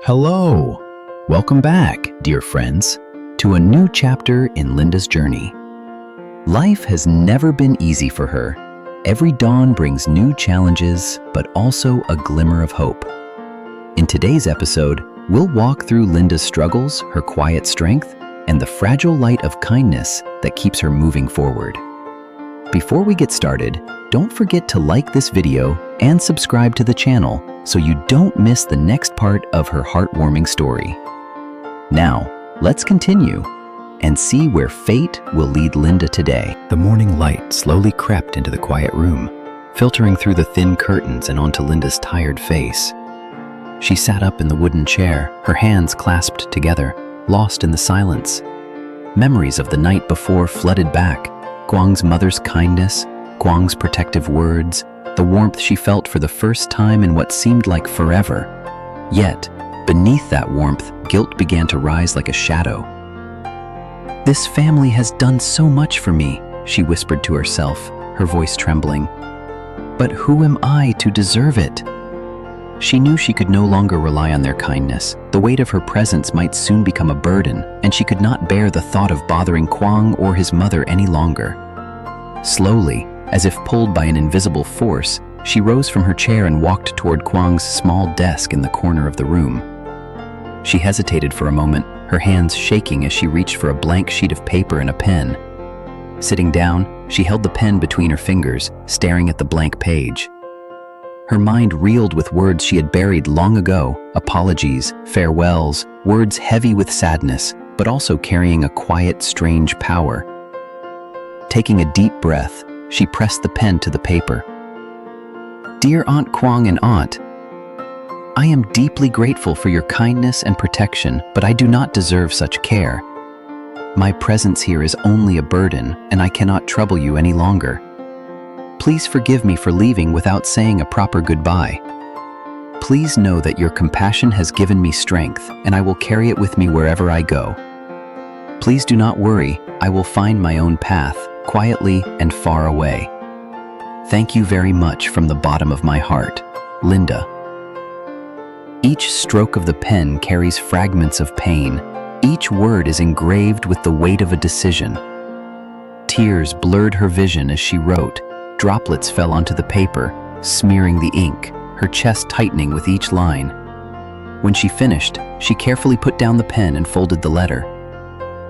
Hello! Welcome back, dear friends, to a new chapter in Linda's journey. Life has never been easy for her. Every dawn brings new challenges, but also a glimmer of hope. In today's episode, we'll walk through Linda's struggles, her quiet strength, and the fragile light of kindness that keeps her moving forward. Before we get started, don't forget to like this video and subscribe to the channel so you don't miss the next part of her heartwarming story. Now, let's continue and see where fate will lead Linda today. The morning light slowly crept into the quiet room, filtering through the thin curtains and onto Linda's tired face. She sat up in the wooden chair, her hands clasped together, lost in the silence. Memories of the night before flooded back. Guang's mother's kindness, Guang's protective words, the warmth she felt for the first time in what seemed like forever. Yet, beneath that warmth, guilt began to rise like a shadow. "This family has done so much for me," she whispered to herself, her voice trembling. "But who am I to deserve it?" She knew she could no longer rely on their kindness. The weight of her presence might soon become a burden, and she could not bear the thought of bothering Guang or his mother any longer. Slowly, as if pulled by an invisible force, she rose from her chair and walked toward Guang's small desk in the corner of the room. She hesitated for a moment, her hands shaking as she reached for a blank sheet of paper and a pen. Sitting down, she held the pen between her fingers, staring at the blank page. Her mind reeled with words she had buried long ago, apologies, farewells, words heavy with sadness, but also carrying a quiet, strange power. Taking a deep breath, she pressed the pen to the paper. "Dear Aunt Guang and Aunt, I am deeply grateful for your kindness and protection, but I do not deserve such care. My presence here is only a burden, and I cannot trouble you any longer. Please forgive me for leaving without saying a proper goodbye. Please know that your compassion has given me strength, and I will carry it with me wherever I go. Please do not worry, I will find my own path, quietly and far away. Thank you very much from the bottom of my heart, Linda." Each stroke of the pen carries fragments of pain. Each word is engraved with the weight of a decision. Tears blurred her vision as she wrote. Droplets fell onto the paper, smearing the ink, her chest tightening with each line. When she finished, she carefully put down the pen and folded the letter.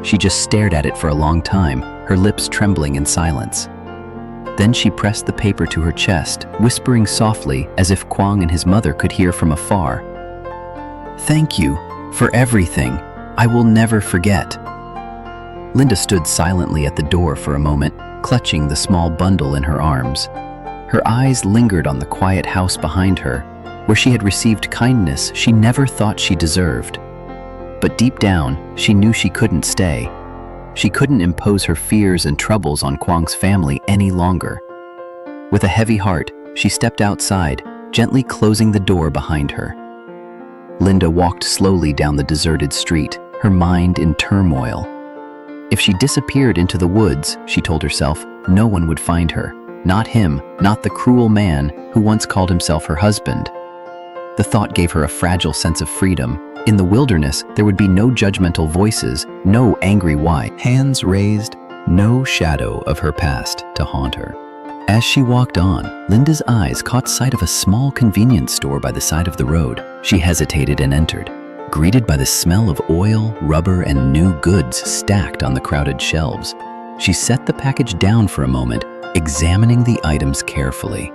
She just stared at it for a long time, her lips trembling in silence. Then she pressed the paper to her chest, whispering softly as if Guang and his mother could hear from afar. "Thank you for everything. I will never forget." Linda stood silently at the door for a moment, clutching the small bundle in her arms. Her eyes lingered on the quiet house behind her, where she had received kindness she never thought she deserved. But deep down, she knew she couldn't stay. She couldn't impose her fears and troubles on Guang's family any longer. With a heavy heart, she stepped outside, gently closing the door behind her. Linda walked slowly down the deserted street, her mind in turmoil. If she disappeared into the woods, she told herself, no one would find her. Not him, not the cruel man who once called himself her husband. The thought gave her a fragile sense of freedom. In the wilderness, there would be no judgmental voices, no angry why. Hands raised, no shadow of her past to haunt her. As she walked on, Linda's eyes caught sight of a small convenience store by the side of the road. She hesitated and entered, greeted by the smell of oil, rubber, and new goods stacked on the crowded shelves. She set the package down for a moment, examining the items carefully.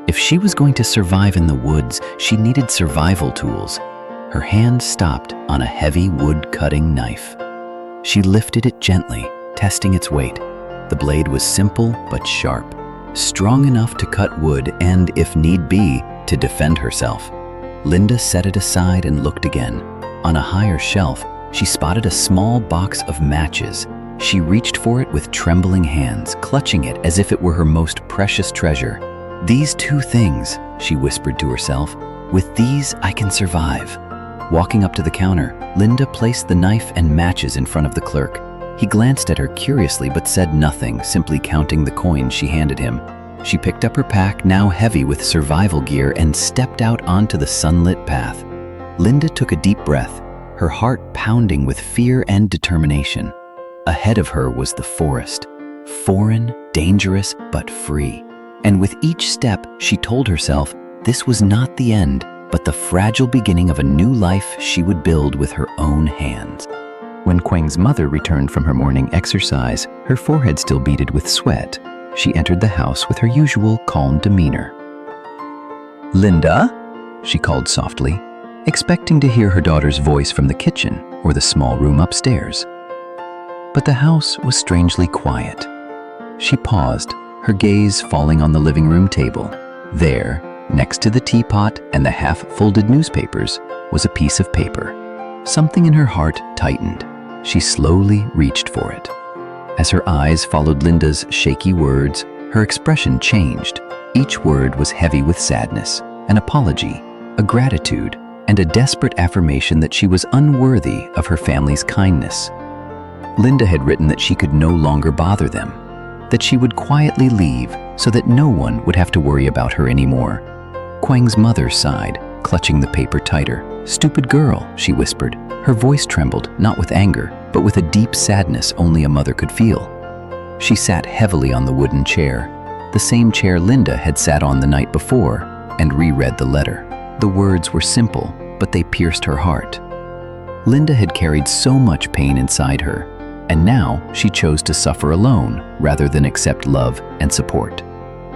If she was going to survive in the woods, she needed survival tools. Her hand stopped on a heavy wood-cutting knife. She lifted it gently, testing its weight. The blade was simple but sharp, strong enough to cut wood and, if need be, to defend herself. Linda set it aside and looked again. On a higher shelf, she spotted a small box of matches. She reached for it with trembling hands, clutching it as if it were her most precious treasure. "These two things," she whispered to herself, "with these I can survive." Walking up to the counter, Linda placed the knife and matches in front of the clerk. He glanced at her curiously but said nothing, simply counting the coins she handed him. She picked up her pack, now heavy with survival gear, and stepped out onto the sunlit path. Linda took a deep breath, her heart pounding with fear and determination. Ahead of her was the forest, foreign, dangerous, but free. And with each step, she told herself this was not the end, but the fragile beginning of a new life she would build with her own hands. When Quang's mother returned from her morning exercise, her forehead still beaded with sweat, she entered the house with her usual calm demeanor. "Linda?" she called softly, expecting to hear her daughter's voice from the kitchen or the small room upstairs. But the house was strangely quiet. She paused, her gaze falling on the living room table. There, next to the teapot and the half-folded newspapers, was a piece of paper. Something in her heart tightened. She slowly reached for it. As her eyes followed Linda's shaky words, her expression changed. Each word was heavy with sadness, an apology, a gratitude, and a desperate affirmation that she was unworthy of her family's kindness. Linda had written that she could no longer bother them, that she would quietly leave so that no one would have to worry about her anymore. Quang's mother sighed, clutching the paper tighter. "Stupid girl," she whispered. Her voice trembled, not with anger, but with a deep sadness only a mother could feel. She sat heavily on the wooden chair, the same chair Linda had sat on the night before, and reread the letter. The words were simple, but they pierced her heart. Linda had carried so much pain inside her, and now she chose to suffer alone rather than accept love and support.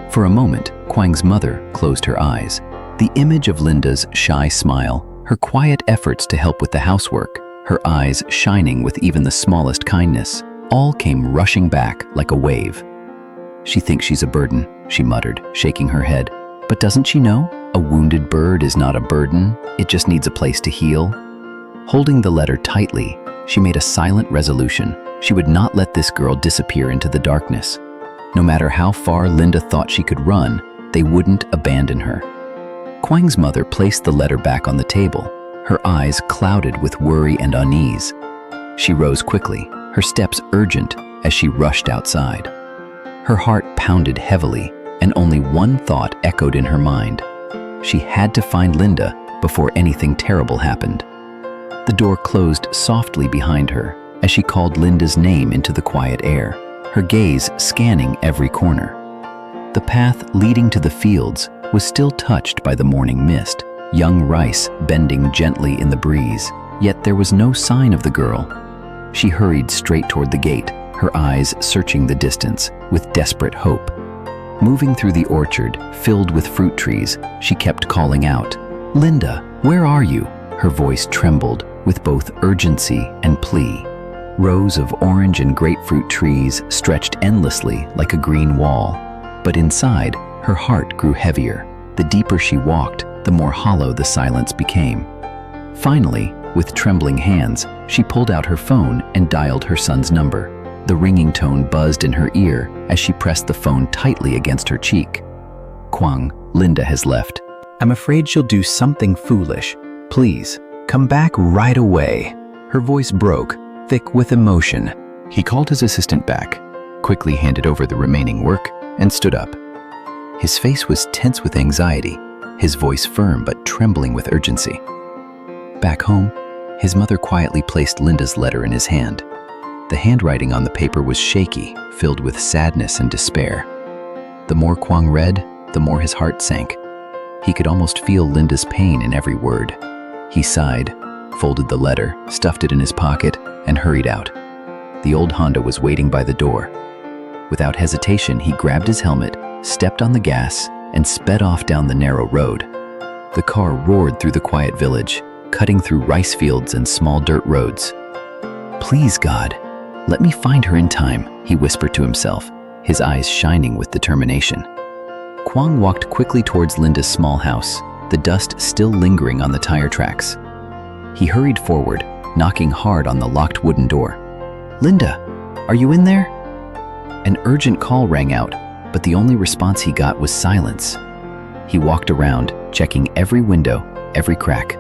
For a moment, Quang's mother closed her eyes. The image of Linda's shy smile, her quiet efforts to help with the housework, her eyes shining with even the smallest kindness, all came rushing back like a wave. "She thinks she's a burden," she muttered, shaking her head. "But doesn't she know? A wounded bird is not a burden, it just needs a place to heal." Holding the letter tightly, she made a silent resolution. She would not let this girl disappear into the darkness. No matter how far Linda thought she could run, they wouldn't abandon her. Quang's mother placed the letter back on the table, her eyes clouded with worry and unease. She rose quickly, her steps urgent as she rushed outside. Her heart pounded heavily, and only one thought echoed in her mind. She had to find Linda before anything terrible happened. The door closed softly behind her as she called Linda's name into the quiet air, her gaze scanning every corner. The path leading to the fields was still touched by the morning mist, young rice bending gently in the breeze, yet there was no sign of the girl. She hurried straight toward the gate, her eyes searching the distance with desperate hope. Moving through the orchard, filled with fruit trees, she kept calling out, "Linda, where are you?" Her voice trembled with both urgency and plea. Rows of orange and grapefruit trees stretched endlessly like a green wall. But inside, her heart grew heavier. The deeper she walked, the more hollow the silence became. Finally, with trembling hands, she pulled out her phone and dialed her son's number. The ringing tone buzzed in her ear as she pressed the phone tightly against her cheek. "Quang, Linda has left. I'm afraid she'll do something foolish. Please, come back right away." Her voice broke, thick with emotion. He called his assistant back, quickly handed over the remaining work, and stood up. His face was tense with anxiety, his voice firm but trembling with urgency. Back home, his mother quietly placed Linda's letter in his hand. The handwriting on the paper was shaky, filled with sadness and despair. The more Quang read, the more his heart sank. He could almost feel Linda's pain in every word. He sighed, folded the letter, stuffed it in his pocket, and hurried out. The old Honda was waiting by the door. Without hesitation, he grabbed his helmet, stepped on the gas, and sped off down the narrow road. The car roared through the quiet village, cutting through rice fields and small dirt roads. "Please, God, let me find her in time," he whispered to himself, his eyes shining with determination. Quang walked quickly towards Linda's small house, the dust still lingering on the tire tracks. He hurried forward, knocking hard on the locked wooden door. "Linda, are you in there?" An urgent call rang out, but the only response he got was silence. He walked around, checking every window, every crack.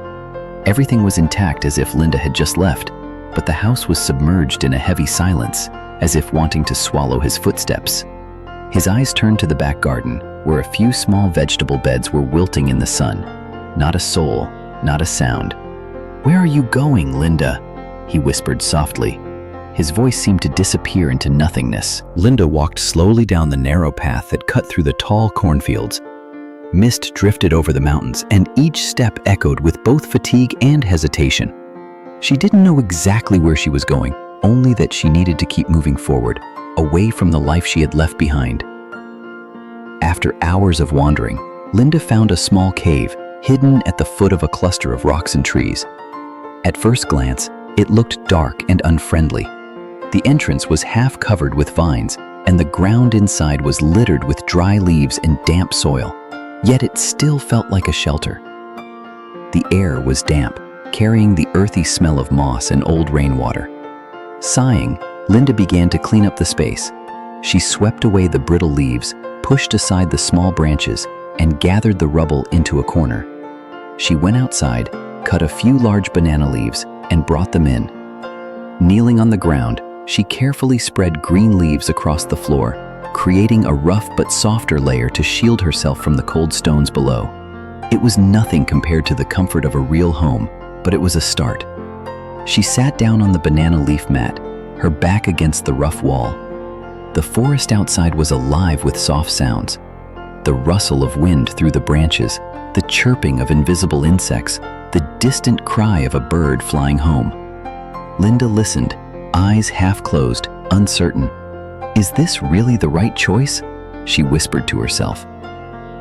Everything was intact as if Linda had just left, but the house was submerged in a heavy silence, as if wanting to swallow his footsteps. His eyes turned to the back garden, where a few small vegetable beds were wilting in the sun. Not a soul, not a sound, "Where are you going, Linda?" he whispered softly. His voice seemed to disappear into nothingness. Linda walked slowly down the narrow path that cut through the tall cornfields. Mist drifted over the mountains, and each step echoed with both fatigue and hesitation. She didn't know exactly where she was going, only that she needed to keep moving forward, away from the life she had left behind. After hours of wandering, Linda found a small cave hidden at the foot of a cluster of rocks and trees. At first glance, it looked dark and unfriendly. The entrance was half covered with vines, and the ground inside was littered with dry leaves and damp soil. Yet it still felt like a shelter. The air was damp, carrying the earthy smell of moss and old rainwater. Sighing, Linda began to clean up the space. She swept away the brittle leaves, pushed aside the small branches, and gathered the rubble into a corner. She went outside, cut a few large banana leaves, and brought them in. Kneeling on the ground, she carefully spread green leaves across the floor, creating a rough but softer layer to shield herself from the cold stones below. It was nothing compared to the comfort of a real home, but it was a start. She sat down on the banana leaf mat, her back against the rough wall. The forest outside was alive with soft sounds. The rustle of wind through the branches, the chirping of invisible insects, the distant cry of a bird flying home. Linda listened, eyes half closed, uncertain. "Is this really the right choice?" she whispered to herself.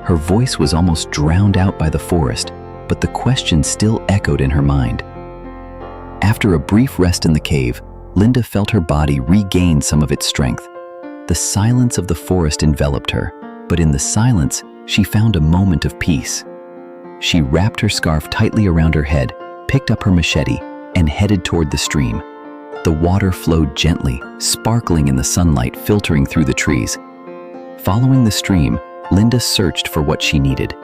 Her voice was almost drowned out by the forest, but the question still echoed in her mind. After a brief rest in the cave, Linda felt her body regain some of its strength. The silence of the forest enveloped her, but in the silence, she found a moment of peace. She wrapped her scarf tightly around her head, picked up her machete, and headed toward the stream. The water flowed gently, sparkling in the sunlight filtering through the trees. Following the stream, Linda searched for what she needed.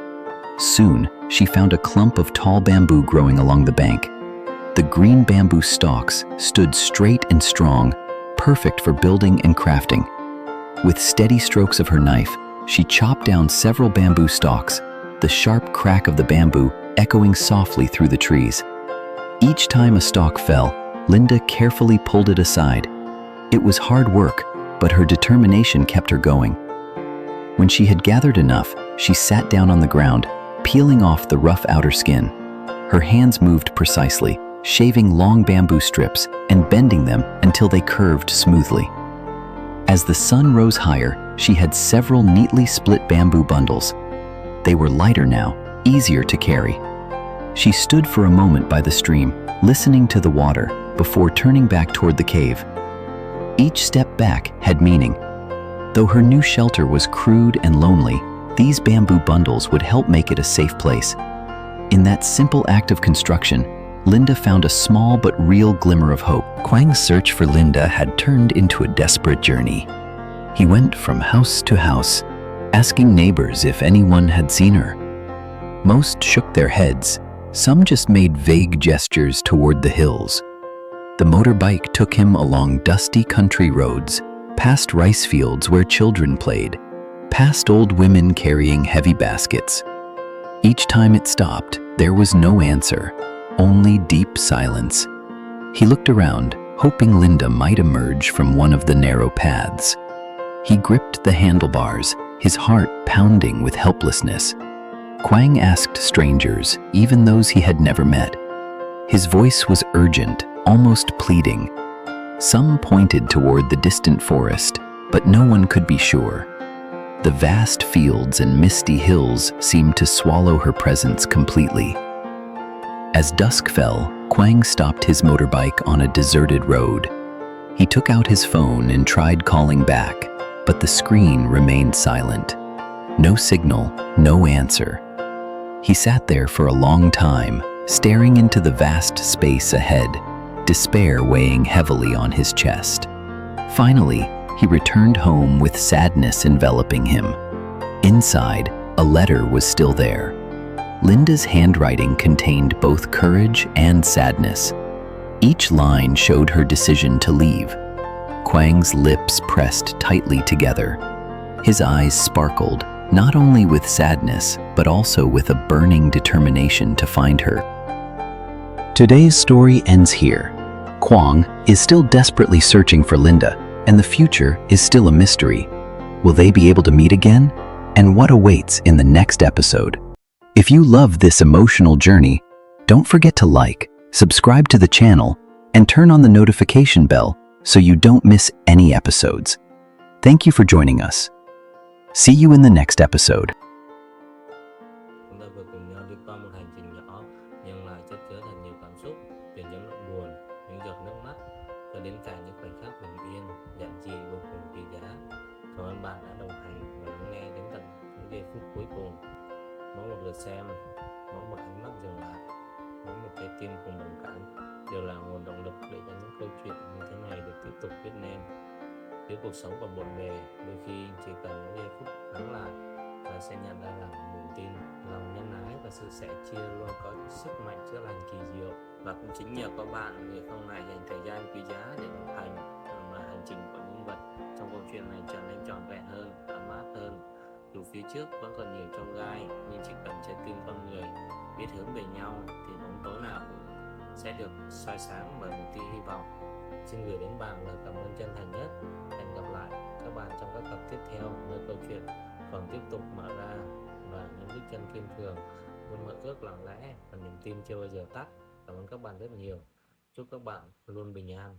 Soon, she found a clump of tall bamboo growing along the bank. The green bamboo stalks stood straight and strong, perfect for building and crafting. With steady strokes of her knife, she chopped down several bamboo stalks, the sharp crack of the bamboo echoing softly through the trees. Each time a stalk fell, Linda carefully pulled it aside. It was hard work, but her determination kept her going. When she had gathered enough, she sat down on the ground, peeling off the rough outer skin. Her hands moved precisely, shaving long bamboo strips and bending them until they curved smoothly. As the sun rose higher, she had several neatly split bamboo bundles. They were lighter now, easier to carry. She stood for a moment by the stream, listening to the water, before turning back toward the cave. Each step back had meaning. Though her new shelter was crude and lonely, these bamboo bundles would help make it a safe place. In that simple act of construction, Linda found a small but real glimmer of hope. Kwang's search for Linda had turned into a desperate journey. He went from house to house, asking neighbors if anyone had seen her. Most shook their heads. Some just made vague gestures toward the hills. The motorbike took him along dusty country roads, past rice fields where children played, past old women carrying heavy baskets. Each time it stopped, there was no answer, only deep silence. He looked around, hoping Linda might emerge from one of the narrow paths. He gripped the handlebars, his heart pounding with helplessness. Kwang asked strangers, even those he had never met. His voice was urgent, almost pleading. Some pointed toward the distant forest, but no one could be sure. The vast fields and misty hills seemed to swallow her presence completely. As dusk fell, Kwang stopped his motorbike on a deserted road. He took out his phone and tried calling back, but the screen remained silent. No signal, no answer. He sat there for a long time, staring into the vast space ahead, despair weighing heavily on his chest. Finally, he returned home with sadness enveloping him. Inside, a letter was still there. Linda's handwriting contained both courage and sadness. Each line showed her decision to leave. Kwang's lips pressed tightly together. His eyes sparkled, not only with sadness, but also with a burning determination to find her. Today's story ends here. Kwang is still desperately searching for Linda, and the future is still a mystery. Will they be able to meet again? And what awaits in the next episode? If you love this emotional journey, don't forget to like, subscribe to the channel, and turn on the notification bell so you don't miss any episodes. Thank you for joining us. See you in the next episode. Chúng ta vừa cùng nhau đi qua một hành trình nhỏ nhưng lại chất chứa thật nhiều cảm xúc, từ những nỗi buồn, những giọt nước mắt cho đến cả những khoảnh khắc bình yên, giản dị vô cùng quý giá. Cảm ơn bạn đã đồng hành và lắng nghe đến tận những giây phút cuối cùng. Mỗi một lượt xem, mỗi một ánh mắt dừng lại, mỗi một trái tim cùng đồng cảm đều là nguồn động lực để cho những câu chuyện như thế này được tiếp tục viết nên. Nếu cuộc sống còn bộn bề, đôi khi chỉ cần những giây phút lắng lại, ta sẽ nhận ra rằng niềm tin, lòng nhân ái và sự sẻ chia luôn có sức mạnh chữa lành kỳ diệu. Và cũng chính nhờ có bạn, người không ngại dành thời gian quý giá để đồng hành, mà hành trình của những vật trong câu chuyện này trở nên trọn vẹn hơn, ấm áp hơn. Dù phía trước vẫn còn nhiều chông gai, nhưng chỉ cần trái tim con người biết hướng về nhau thì bóng tối nào cũng sẽ được soi sáng bởi một tia hy vọng. Xin gửi đến bạn lời cảm ơn chân thành nhất. Hẹn gặp lại các bạn trong các tập tiếp theo, nơi câu chuyện còn tiếp tục mở ra và những bước chân kiên cường, luôn mơ ước lặng lẽ và niềm tin chưa bao giờ tắt. Cảm ơn các bạn rất nhiều. Chúc các bạn luôn bình an.